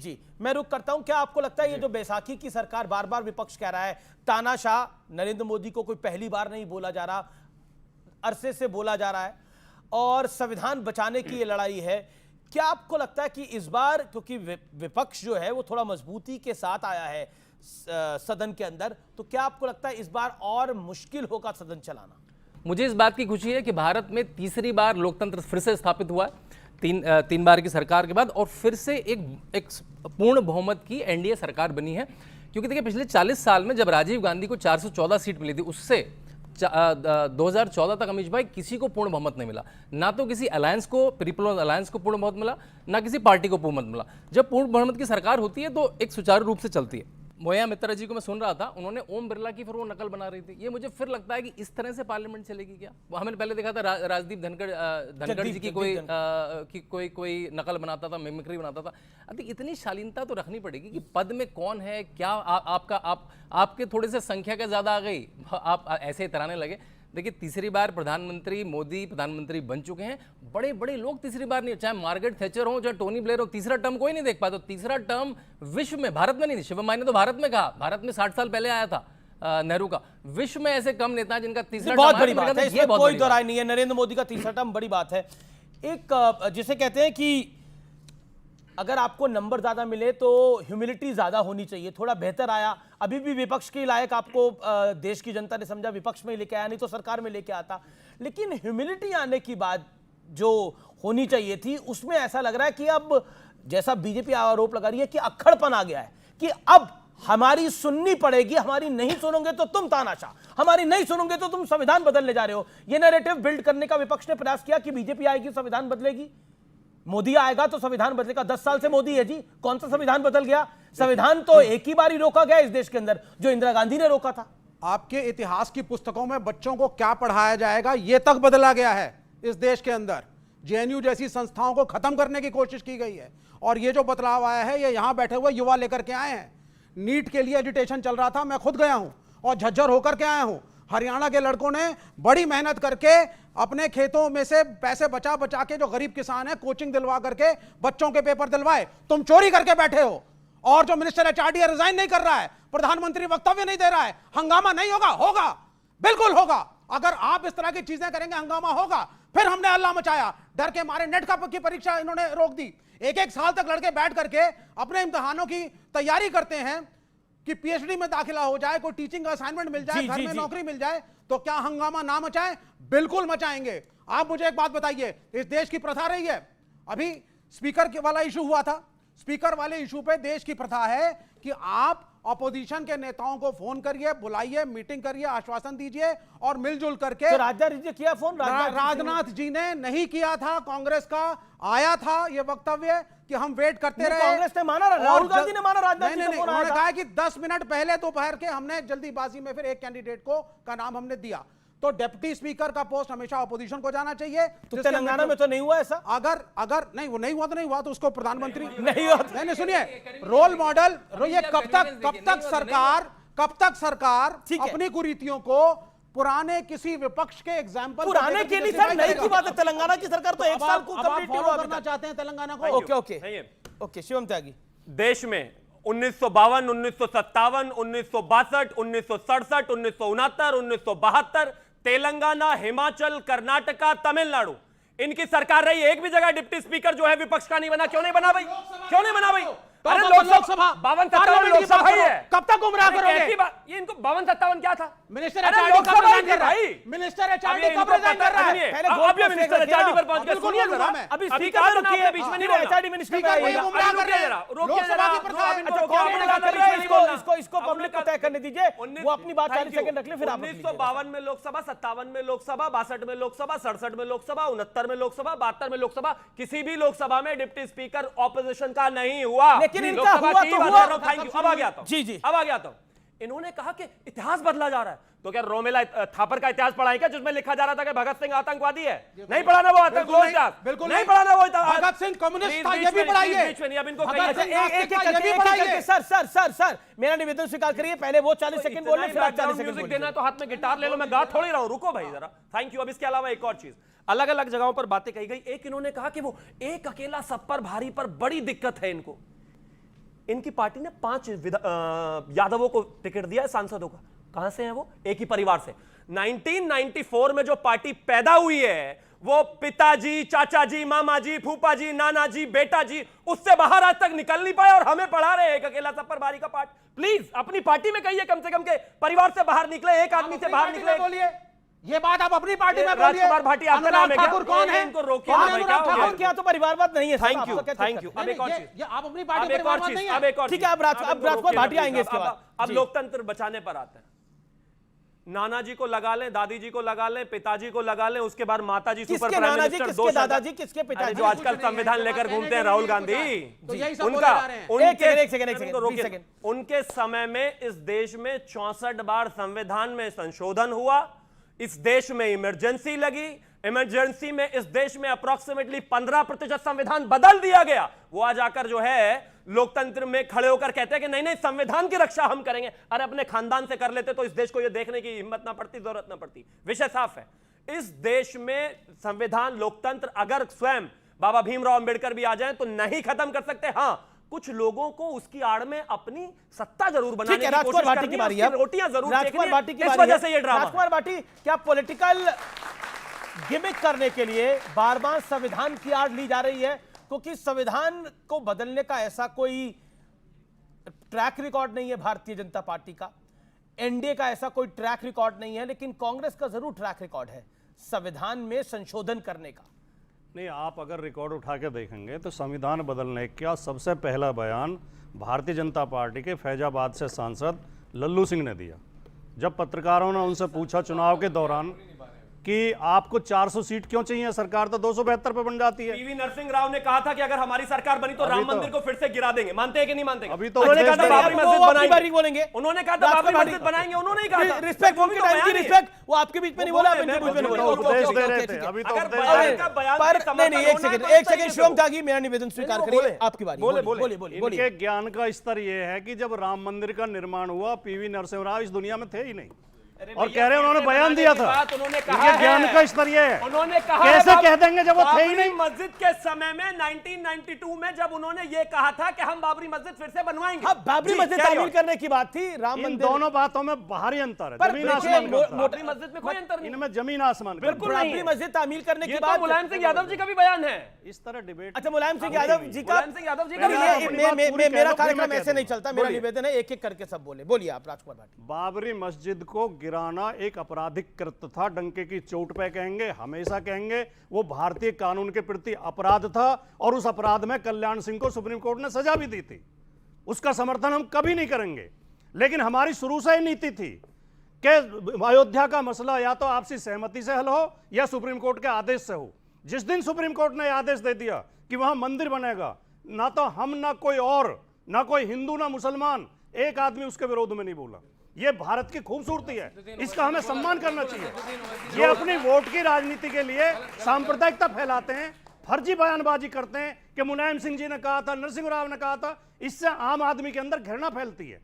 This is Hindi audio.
जी मैं रुक करता हूं। क्या आपको लगता है ये जो बैसाखी की सरकार बार बार विपक्ष कह रहा है, तानाशाह नरेंद्र मोदी को कोई पहली बार नहीं बोला जा रहा, अरसे से बोला जा रहा है, और संविधान बचाने की ये लड़ाई है, क्या आपको लगता है कि इस बार क्योंकि विपक्ष जो है वो थोड़ा मजबूती के साथ आया है सदन के अंदर, तो क्या आपको लगता है इस बार और मुश्किल होगा सदन चलाना? मुझे इस बात की खुशी है कि भारत में तीसरी बार लोकतंत्र फिर से स्थापित हुआ है, तीन बार की सरकार के बाद, और फिर से एक पूर्ण बहुमत की एनडीए सरकार बनी है। क्योंकि देखिए पिछले 40 साल में जब राजीव गांधी को 414 सीट मिली थी, उससे 2014 तक अमीश भाई किसी को पूर्ण बहुमत नहीं मिला। ना तो किसी अलायंस को, पीपल्स अलायंस को पूर्ण बहुमत मिला, ना किसी पार्टी को पूर्ण बहुमत मिला। जब पूर्ण बहुमत की सरकार होती है तो एक सुचारू रूप से चलती है। मोया मित्रा जी को मैं सुन रहा था, उन्होंने ओम बिरला की फिर वो नकल बना रही थी। ये मुझे फिर लगता है कि इस तरह से पार्लियामेंट चलेगी क्या? वो हमने पहले देखा था राजदीप धनखड़ जी की कोई नकल बनाता था, मिमिक्री बनाता था। अभी इतनी शालीनता तो रखनी पड़ेगी कि पद में कौन है क्या, आपके थोड़े से संख्या का ज्यादा आ गई, आप ऐसे इतराने लगे। देखिए तीसरी बार प्रधानमंत्री मोदी प्रधानमंत्री बन चुके हैं, बड़े बड़े लोग तीसरी बार नहीं, चाहे मार्gaरेट थैचर हो चाहे टोनी ब्लेयर हो, तीसरा टर्म कोई नहीं देख पाता। तीसरा टर्म विश्व में, भारत में नहीं, शिवम माई ने तो भारत में कहा, भारत में 60 साल पहले आया था नेहरू का। विश्व में ऐसे कम नेता जिनका तीसरा बहुत बड़ी बात है, इसमें कोई दो राय नहीं है। नरेंद्र मोदी का तीसरा टर्म बड़ी बात है। एक जिसे कहते हैं कि अगर आपको नंबर ज्यादा मिले तो ह्यूमिलिटी ज्यादा होनी चाहिए, थोड़ा बेहतर आया। अभी भी विपक्ष के लायक आपको देश की जनता ने समझा, विपक्ष में ही लेके आया, नहीं तो सरकार में लेके आता। लेकिन ह्यूमिलिटी आने की बात जो होनी चाहिए थी, उसमें ऐसा लग रहा है कि अब जैसा बीजेपी आरोप लगा रही है कि अक्खड़पन आ गया है कि अब हमारी सुननी पड़ेगी, हमारी नहीं सुनोगे तो तुम तानाशाह, हमारी नहीं सुनोगे तो तुम संविधान बदलने जा रहे हो। यह नैरेटिव बिल्ड करने का विपक्ष ने प्रयास किया कि बीजेपी आएगी संविधान बदलेगी, मोदी आएगा तो संविधान बदलेगा। 10 साल से मोदी है जी, कौन सा संविधान बदल गया? संविधान तो एक ही बार ही रोका गया इस देश के अंदर, जो इंदिरा गांधी ने रोका था। आपके इतिहास की पुस्तकों में बच्चों को क्या पढ़ाया जाएगा यह तक बदला गया है। इस देश के अंदर जेएनयू जैसी संस्थाओं को खत्म करने की कोशिश की गई है, और ये जो बदलाव आया है ये यहां बैठे हुए युवा लेकर के आए हैं। नीट के लिए एजुटेशन चल रहा था, मैं खुद गया हूं और झज्जर होकर के आया हूं। हरियाणा के लड़कों ने बड़ी मेहनत करके अपने खेतों में से पैसे बचा बचा के, जो गरीब किसान है, कोचिंग दिलवा करके बच्चों के पेपर दिलवाए। तुम चोरी करके बैठे हो। और जो मिनिस्टर एचआरडी रिजाइन नहीं कर रहा है, प्रधानमंत्री वक्तव्य नहीं दे रहा है। हंगामा नहीं होगा? होगा, बिल्कुल होगा। अगर आप इस तरह की चीजें करेंगे हंगामा होगा। फिर हमने हल्ला मचाया, डर के मारे नेट की परीक्षा इन्होंने रोक दी। एक साल तक लड़के बैठ करके अपने इम्तिहानों की तैयारी करते हैं कि पीएचडी में दाखिला हो जाए, कोई टीचिंग असाइनमेंट मिल जाए, घर में नौकरी मिल जाए। तो क्या हंगामा ना मचाएं? बिल्कुल मचाएंगे। आप मुझे एक बात बताइए, इस देश की प्रथा रही है, अभी स्पीकर वाला इशू हुआ था, स्पीकर वाले इशू पे देश की प्रथा है कि आप अपोजिशन के नेताओं को फोन करिए, बुलाइए, मीटिंग करिए, आश्वासन दीजिए और मिलजुल करके। तो राजनाथ जी ने किया फोन? राजनाथ जी ने नहीं किया था, कांग्रेस का आया था यह वक्तव्य कि हम वेट करते रहे। कांग्रेस ने माना, राहुल गांधी ने माना, राजनाथ जी ने उन्होंने कहा कि 10 मिनट पहले दोपहर के हमने जल्दीबाजी में फिर एक कैंडिडेट का नाम हमने दिया। तो डिप्टी स्पीकर का पोस्ट हमेशा अपोजिशन को जाना चाहिए। तो तेलंगाना में तो नहीं हुआ ऐसा? अगर नहीं, वो नहीं हुआ तो नहीं हुआ, तो उसको प्रधानमंत्री नहीं हुआ। नहीं, सुनिए, रोल मॉडल, ये कब तक सरकार अपनी कुरीतियों को पुराने किसी विपक्ष के एग्जाम्पल, पुराने के लिए सर नई की बात है। तेलंगाना की सरकार तो एक साल को कंप्लीट करना चाहते हैं तेलंगाना को। ओके शिवम त्यागी। देश में 1952, 1957, 1962, 1967, 1969, 1972 तेलंगाना, हिमाचल, कर्नाटका, तमिलनाडु, इनकी सरकार रही। एक भी जगह डिप्टी स्पीकर जो है विपक्ष का नहीं बना। क्यों नहीं बना भाई? क्यों नहीं बना भाई? अरे लोकसभा 52-57 लोकसभा ही है। कब तक गुमराह करोगे? ये इनको 52-57 क्या था? मिनिस्टर एचआरडी कब रिजाइन कर रहा है? मिनिस्टर एचआरडी कब रिजाइन कर रहा है? अब ये मिनिस्टर एचआरडी पर पहुंच गए। सुनिए जरा, अभी स्पीकर रुकी है, बीच में नहीं एचआरडी मिनिस्टर का आएगा। रोकिए जरा, इसको पब्लिक को तय करने दीजिए, वो अपनी बात 40 सेकंड रख ले, फिर आप। 1952 में लोकसभा, 57 में लोकसभा, 62 में लोकसभा, 67 में लोकसभा, 69 में लोकसभा, 72 में लोकसभा, किसी भी लोकसभा में डिप्टी स्पीकर ऑपोजिशन का नहीं हुआ। लेकिन इनका हुआ तो हुआ। Thank you. अब आ गया था जी, अब आ गया था। इन्होंने कहा कि इतिहास बदला जा रहा है, तो क्या रोमेला थापर का इतिहास पढ़ाएं क्या, जिसमें लिखा जा रहा था कि भगत सिंह आतंकवादी है? नहीं पढ़ाना वो आतंकवाद, बिल्कुल नहीं पढ़ाना वो भगत सिंह कम्युनिस्ट था, ये भी पढ़ाइए। अब इनको सर मेरा निवेदन स्वीकार करिए, पहले वो 40 सेकंड बोलने, फिर आप 40 सेकंड म्यूजिक देना तो हाथ में गिटार ले लो, मैं गा थोड़ी रहा हूं, रुको भाई जरा। Thank you. अब इसके अलावा एक और चीज, अलग अलग जगहों पर बातें कही गई। एक इन्होंने कहा कि वो एक अकेला सब पर भारी पर बड़ी दिक्कत है इनको। इनकी पार्टी ने 5 यादवों को टिकट दिया है सांसदों का। कहां से हैं वो? एक ही परिवार से। 1994 में जो पार्टी पैदा हुई है वो पिताजी, चाचा जी, मामा जी, फूफा जी, नाना जी, बेटा जी, उससे बाहर आज तक निकल नहीं पाए और हमें पढ़ा रहे हैं एक अकेला सफर बारी का पार्ट। प्लीज अपनी पार्टी में कहिए कम से कम के परिवार से बाहर निकले, एक आदमी से बाहर निकले। बोलिए, ये बात आप अपनी पार्टी में बोलिए। राजकुमार भाटी आपका नाम है क्या? ठाकुर कौन है? इनको रोकिए ना भाई, क्या हो गया? क्या तो परिवारवाद नहीं है? Thank you, thank you. अब एक और चीज, ये आप अपनी पार्टी अब एक और परिवारवाद चीज, नहीं अब है। एक और ठीक है, अब राजकुमार भाटी आएंगे इसके बाद। अब लोकतंत्र बचाने पर आते हैं। नाना जी को लगा लें, दादी जी को लगा लें, पिताजी को लगा लें, उसके बाद माता जी सुपर किसके प्राइम नाना जी, मिनिस्टर, किसके दादाजी, किसके पिताजी? जो आजकल संविधान लेकर घूमते हैं राहुल गांधी, तो यही सब उनका बोले जा रहे हैं। उनके समय में इस देश में 64 बार संविधान में संशोधन हुआ। इस देश में इमरजेंसी लगी, इमरजेंसी में इस देश में अप्रोक्सीमेटली 15% संविधान बदल दिया गया। वो आज आकर जो है लोकतंत्र में खड़े होकर कहते हैं कि नहीं नहीं संविधान की रक्षा हम करेंगे। अरे अपने खानदान से कर लेते तो इस देश को ये देखने की हिम्मत ना पड़ती, जरूरत ना पड़ती। विषय साफ है, इस देश में संविधान, लोकतंत्र अगर स्वयं बाबा भीमराव अंबेडकर भी आ जाएं तो नहीं खत्म कर सकते। हां, कुछ लोगों को उसकी आड़ में अपनी सत्ता जरूर बनाने की कोशिश करनी है, उसकी रोटियां जरूर राजकुमार भाटी की इस वजह से ये ड्रामा। राजकुमार भाटी, क्या पॉलिटिकल गिमिक करने के लिए बार बार संविधान की आड़ ली जा रही है? क्योंकि संविधान को बदलने का ऐसा कोई ट्रैक रिकॉर्ड नहीं है भारतीय जनता पार्टी का, एनडीए का ऐसा कोई ट्रैक रिकॉर्ड नहीं है, लेकिन कांग्रेस का जरूर ट्रैक रिकॉर्ड है संविधान में संशोधन करने का। नहीं, आप अगर रिकॉर्ड उठा के देखेंगे तो संविधान बदलने का सबसे पहला बयान भारतीय जनता पार्टी के फैजाबाद से सांसद लल्लू सिंह ने दिया। जब पत्रकारों ने उनसे पूछा चुनाव के दौरान कि आपको 400 सीट क्यों चाहिए, सरकार तो 272 पे बन जाती है। पीवी नरसिंह राव ने कहा था कि अगर हमारी सरकार बनी तो राम मंदिर को फिर से गिरा देंगे। मानते हैं कि नहीं मानते? अभी तो उन्होंने कहा था बाबरी मस्जिद बनाएंगे, बोलेंगे। उन्होंने कहा था बाबरी मस्जिद बनाएंगे, उन्होंने ही कहा था। रिस्पेक्ट, उनके टाइम की रिस्पेक्ट, वो आपके बीच में नहीं बोला, अपने बीच में नहीं बोला। उपदेश दे रहे थे, अभी तो अगर उपदेश बयान दे रहे का थे। बयान पर के समर्थन नहीं, एक होना है सेकंड शिवम त्यागी, मेरा निवेदन स्वीकार करिए, आपकी बारी। बोलिए। इनके ज्ञान का स्तर यह है कि जब राम मंदिर का निर्माण हुआ, पीवी नरसिंह राव इस दुनिया में थे ही नहीं, और कह रहे हैं उन्होंने बयान दिया था। उन्होंने इनके कहा ज्ञान का स्तर यह है, उन्होंने कहा कैसे कह देंगे जब वो थे ही नहीं? मस्जिद के समय में 1992 में जब उन्होंने ये कहा था कि हम बाबरी मस्जिद फिर से बनवाएंगे। हाँ, बाबरी मस्जिद तामीर करने की बात थी, राम इन मंदिर। दोनों बातों में बाहरी अंतर है, पर जमीन देखिए, आसमान का अंतर है। बाबरी मस्जिद में कोई अंतर नहीं, इनमें जमीन आसमान का बिल्कुल अंतर है। नहीं बाबरी है। मस्जिद तामीर करने ये की तो बात। मुलायम सिंह यादव जी का भी बयान है। इस तरह डिबेट। अच्छा, मुलायम सिंह यादव जी का, मुलायम सिंह यादव जी का भी पहले बयान आप है। अपनी बात पूरी कह मेरा लो, फिर कार्यक्रम मैं ऐसे नहीं कहता चलता, मेरा निवेदन है एक एक करके सब बोलिए आप राजकुमार भाटी। बाबरी मस्जिद को गिराना एक आपराधिक कृत्य था, डंके की चोट पे कहेंगे, हमेशा कहेंगे, वो भारतीय कानून के प्रति अपराध था, और उस अपराध में कल्याण सिंह को सुप्रीम कोर्ट ने सजा भी दी थी। उसका समर्थन हम कभी नहीं करेंगे, लेकिन हमारी शुरू से ही नीति थी कि अयोध्या का मसला या तो आपसी सहमति से हल हो या सुप्रीम कोर्ट के आदेश से हो। जिस दिन सुप्रीम कोर्ट ने आदेश दे दिया कि वहां मंदिर बनेगा, ना तो हम, ना कोई और, ना कोई हिंदू, ना मुसलमान, एक आदमी उसके विरोध में नहीं बोला। ये भारत की खूबसूरती है, इसका हमें सम्मान करना चाहिए। ये अपनी वोट की राजनीति के लिए सांप्रदायिकता फैलाते हैं, फर्जी बयानबाजी करते हैं कि मुलायम सिंह जी ने कहा था, नरसिंह राव ने कहा था। इससे आम आदमी के अंदर घृणा फैलती है।